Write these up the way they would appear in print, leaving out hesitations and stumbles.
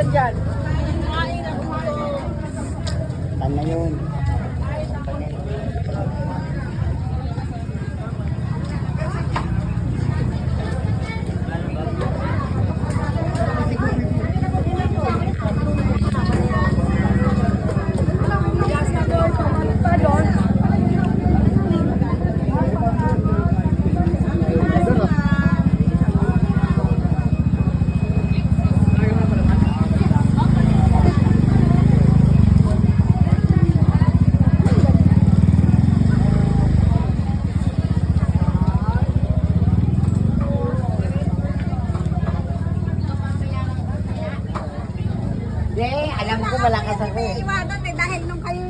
dyan. Ano yun? Alam ko malakas ako. Iwanan eh, dahil nung kayo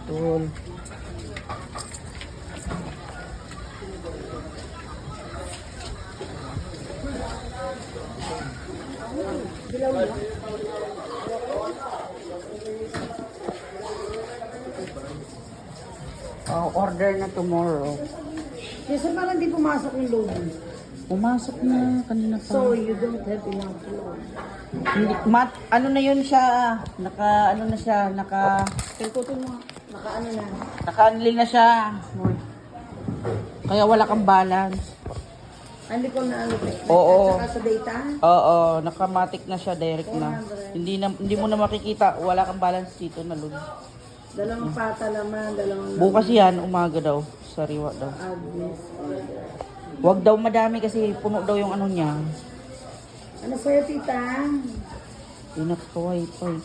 Tul. Order na tomorrow. Yes, parang di pumasok yung load. Pumasok na kanina pa. So, you don't have enough load. Hindi, ano na yun siya, ano na siya, Pagkutin mo, naka-ano na. naka-unlil na siya. Kaya wala kang balance. Hindi ko na ano. Oo. At saka sa data. Oo, nakamatic na siya, direct na. Hindi mo na makikita, wala kang balance dito na load. Dalawang pata naman, dalawang... Bukas yan, umaga daw, sariwa daw. Agnes. Wag daw madami kasi puno daw yung ano niya. Ano sa'yo, tita? Pinaka-wifi.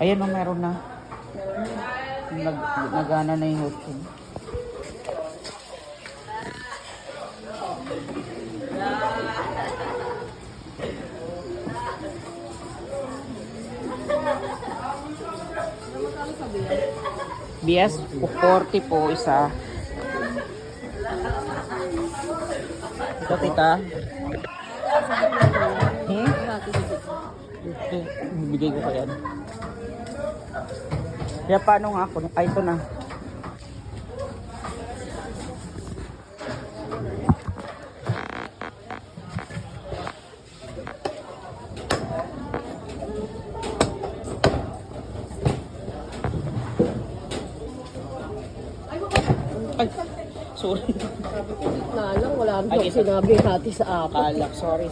Ayan o, meron na. Nagana na yung YouTube. BS, 40 po isa. Ito, tita. Bigay ko pa yan. Kaya paano nga ako? Ay, ito na. Ay, sorry. Na lang, wala akong sinabi hati sa apat. Kalak, sorry.